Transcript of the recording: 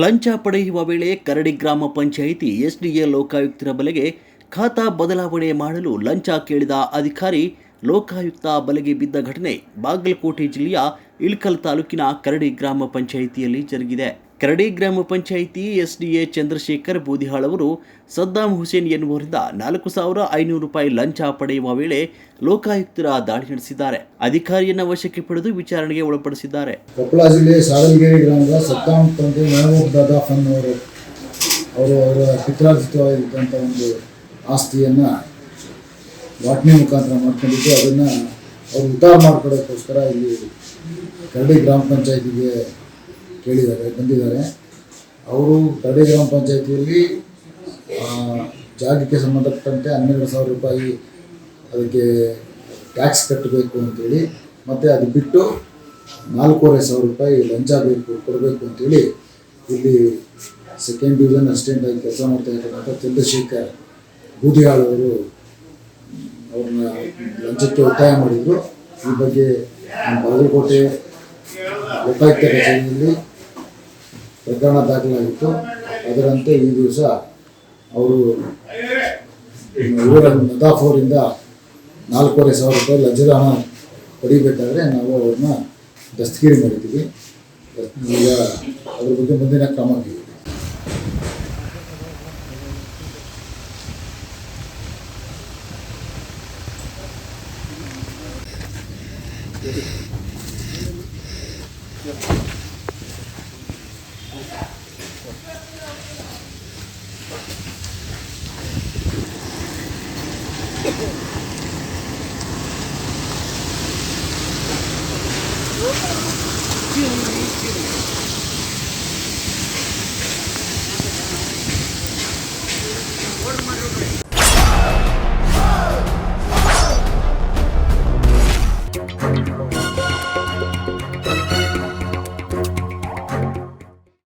ಲಂಚ ಪಡೆಯುವ ವೇಳೆ ಕರಡಿ ಗ್ರಾಮ ಪಂಚಾಯಿತಿ ಎಸ್ಡಿಎ ಲೋಕಾಯುಕ್ತರ ಬಲೆಗೆ ಖಾತಾ ಬದಲಾವಣೆ ಮಾಡಲು ಲಂಚ ಕೇಳಿದ ಅಧಿಕಾರಿ ಲೋಕಾಯುಕ್ತ ಬಲೆಗೆ ಬಿದ್ದ ಘಟನೆ ಬಾಗಲಕೋಟೆ ಜಿಲ್ಲೆಯ ಇಳಕಲ್ ತಾಲೂಕಿನ ಕರಡಿ ಗ್ರಾಮ ಪಂಚಾಯಿತಿಯಲ್ಲಿ ಜರುಗಿದೆ. ಕರಡಿ ಗ್ರಾಮ ಪಂಚಾಯಿತಿ ಎಸ್ಡಿಎ ಚಂದ್ರಶೇಖರ್ ಬೂದಿಹಾಳ್ ಅವರು ಸದ್ದಾಂ ಹುಸೇನ್ ಎನ್ನುವರಿಂದ 4,500 ರೂಪಾಯಿ ಲಂಚ ಪಡೆಯುವ ವೇಳೆ ಲೋಕಾಯುಕ್ತರ ದಾಳಿ ನಡೆಸಿದ್ದಾರೆ. ಅಧಿಕಾರಿಯನ್ನ ವಶಕ್ಕೆ ಪಡೆದು ವಿಚಾರಣೆಗೆ ಒಳಪಡಿಸಿದ್ದಾರೆ. ಕೊಪ್ಪಳ ಜಿಲ್ಲೆ ಸಾಗಲಗೇರಿ ಗ್ರಾಮದ ಸದ್ದಾಂ ತಂದೆ ಮೆಹಬೂಬ್ ದಾದಾ ಖಾನ್ ಅವರು ಅವರ ಪಿತ್ರಾರ್ಜಿತವಾಗಿದ್ದಂಥ ಒಂದು ಆಸ್ತಿಯನ್ನು ವಾಟ್ನಿ ಮುಖಾಂತರ ಮಾಡ್ಕೊಂಡಿದ್ದು ಅದನ್ನು ಅವರು ಉದ್ಧಾರ ಮಾಡ್ಕೊಳ್ಳೋಕ್ಕೋಸ್ಕರ ಇಲ್ಲಿ ಕರಡಿ ಗ್ರಾಮ ಪಂಚಾಯಿತಿಗೆ ಬಂದಿದ್ದಾರೆ. ಅವರು ಕರಡಿ ಗ್ರಾಮ ಪಂಚಾಯಿತಿಯಲ್ಲಿ ಜಾಗಕ್ಕೆ ಸಂಬಂಧಪಟ್ಟಂತೆ 12,000 ರೂಪಾಯಿ ಅದಕ್ಕೆ ಟ್ಯಾಕ್ಸ್ ಕಟ್ಟಬೇಕು ಅಂತೇಳಿ, ಮತ್ತು ಅದು ಬಿಟ್ಟು 4,500 ರೂಪಾಯಿ ಲಂಚ ಕೊಡಬೇಕು ಅಂತೇಳಿ ಇಲ್ಲಿ ಸೆಕೆಂಡ್ ಡಿವಿಷನ್ ಅಸಿಸ್ಟೆಂಟ್ ಆಗಿ ಕೆಲಸ ಮಾಡ್ತಾ ಇರ್ತಕ್ಕಂಥ ಚಂದ್ರಶೇಖರ್ ಬೂದಿಹಾಳ್ ಅವರು ಅವ್ರನ್ನ ಲಂಚಕ್ಕೆ ಒತ್ತಾಯ ಮಾಡಿದರು. ಈ ಬಗ್ಗೆ ನಮ್ಮ ಬಾಗಲಕೋಟೆ ಲೋಕಾಯುಕ್ತ ಕಚೇರಿಯಲ್ಲಿ ಪ್ರಕರಣ ದಾಖಲಾಗಿತ್ತು. ಅದರಂತೆ ಈ ದಿವಸ ಅವರು ಊರ ನದಾಫೋರಿಂದ 4,500 ರೂಪಾಯಿ ಲಂಚದ ಹಣ ಪಡಿಬೇಕಾದ್ರೆ ನಾವು ಅವ್ರನ್ನ ದಸ್ತಗಿರಿ ಮಾಡಿದ್ದೀವಿ. ಈಗ ಅದ್ರ ಬಗ್ಗೆ ಮುಂದಿನ ಕ್ರಮ ಆಗಿದೆ.